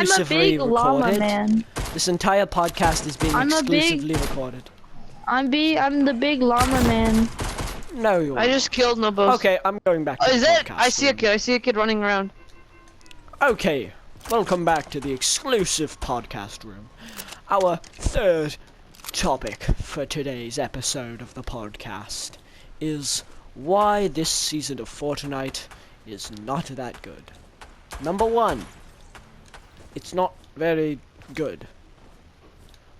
exclusively big llama recorded. man. This entire podcast is being exclusively recorded. I'm the big llama man. No, you I aren't. just killed Nobos. Okay, I'm going back to Oh, the is it? podcast I see a room. kid. I see a kid running around. Okay, welcome back to the exclusive podcast room. Our third topic for today's episode of the podcast is why this season of Fortnite is not that good. Number one, it's not very good.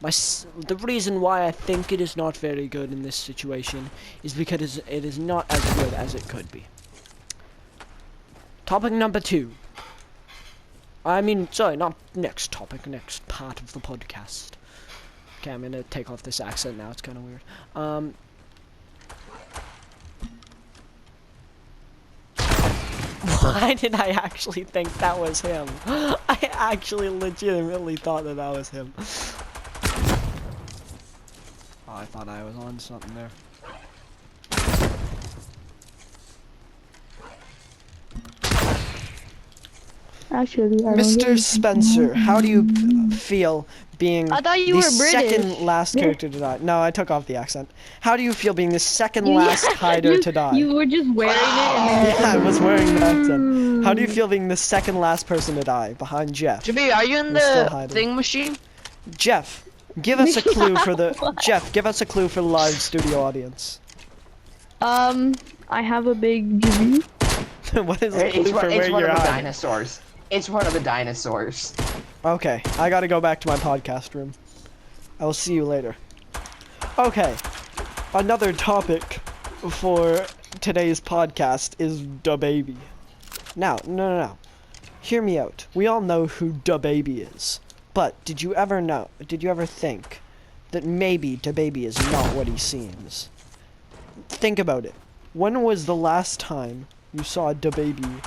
The reason why I think it is not very good in this situation is because it is not as good as it could be. Topic number two. Sorry, not next topic, next part of the podcast. Okay, I'm gonna take off this accent now, it's kinda weird. Why did I actually think that was him? I actually legitimately thought that was him. Oh, I thought I was on something there. Actually, I don't Mr. get it. Spencer, how do you feel being I thought you the were British. second last character to die? No, I took off the accent. How do you feel being the second You- last hider to die? You were just wearing it and then Yeah, I was wearing the accent. How do you feel being the second last person to die behind Jeff? Jimmy, are you in We're still the hiding. thing machine? Jeff, give us a clue for the Jeff. Give us a clue for the live studio audience. I have a big GB. What is the clue It's for one, where it's one you're of the hiding? dinosaurs. It's one of the dinosaurs. Okay, I gotta go back to my podcast room. I will see you later. Okay, another topic for today's podcast is DaBaby. Now, no. Hear me out. We all know who DaBaby is. But did you ever think that maybe DaBaby is not what he seems? Think about it. When was the last time you saw DaBaby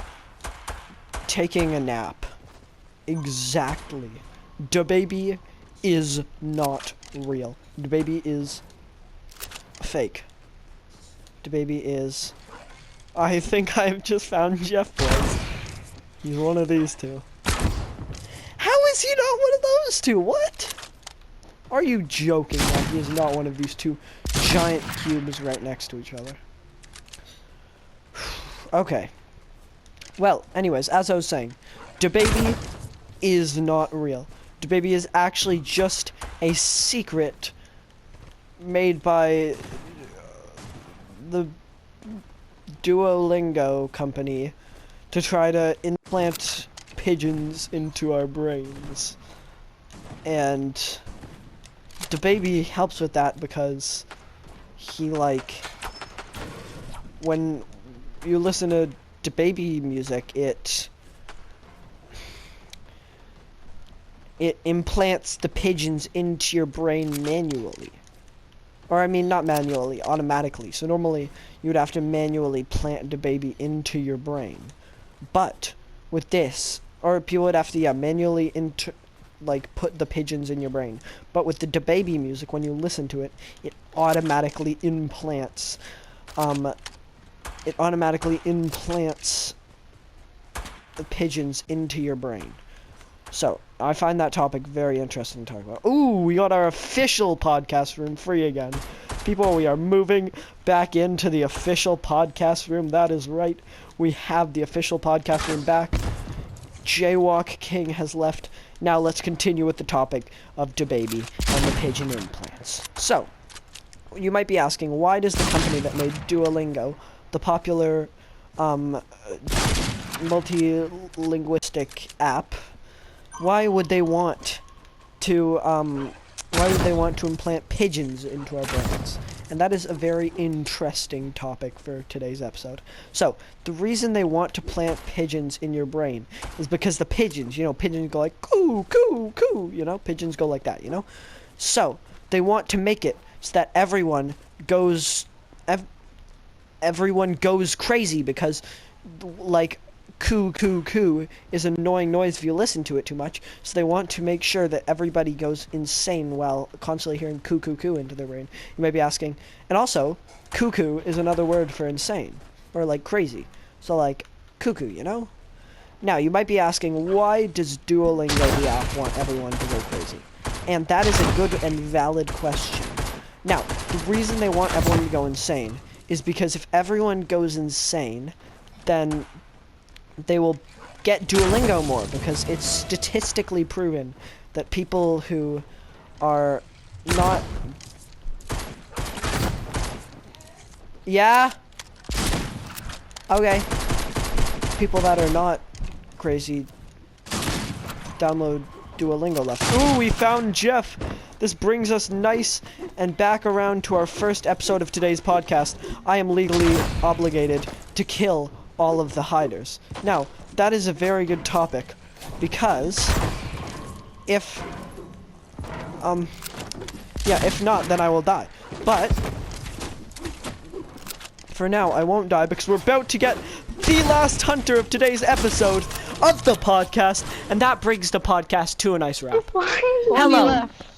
taking a nap? Exactly. DaBaby is not real. DaBaby is fake. DaBaby is... I think I've just found Jeff Boys. He's one of these two. How is he not one of those two? What? Are you joking that he is not one of these two giant cubes right next to each other? Okay. Well, anyways, as I was saying, DaBaby is not real. DaBaby is actually just a secret made by the Duolingo company to try to implant pigeons into our brains. And DaBaby helps with that because he, when you listen to DaBaby music, it implants the pigeons into your brain manually. Or not manually, automatically. So normally you would have to manually plant DaBaby into your brain. But with this, or people would have to manually put the pigeons in your brain. But with the DaBaby music, when you listen to it, it automatically implants the pigeons into your brain. So, I find that topic very interesting to talk about. Ooh, we got our official podcast room free again. People, we are moving back into the official podcast room. That is right. We have the official podcast room back. Jaywalk King has left. Now let's continue with the topic of DaBaby and the pigeon implants. So, you might be asking, why does the company that made Duolingo, the popular multi-linguistic app, why would they want to implant pigeons into our brains? And that is a very interesting topic for today's episode. So, the reason they want to plant pigeons in your brain is because the pigeons, pigeons go like, coo, coo, coo, pigeons go like that, So, they want to make it so that everyone goes crazy because, coo, coo, coo is an annoying noise if you listen to it too much, so they want to make sure that everybody goes insane while constantly hearing coo, coo, coo into their brain. You might be asking, and also, cuckoo is another word for insane, or crazy. So cuckoo, Now, you might be asking, why does Duolingo, the app, want everyone to go crazy? And that is a good and valid question. Now, the reason they want everyone to go insane is because if everyone goes insane, then they will get Duolingo more, because it's statistically proven that people who are not... Yeah? Okay. People that are not crazy download Duolingo left. Ooh, we found Jeff! This brings us nice and back around to our first episode of today's podcast. I am legally obligated to kill all of the hiders. Now, that is a very good topic, because if not, then I will die. But for now, I won't die, because we're about to get the last hunter of today's episode of the podcast, and that brings the podcast to a nice wrap. Why? Hello. Left.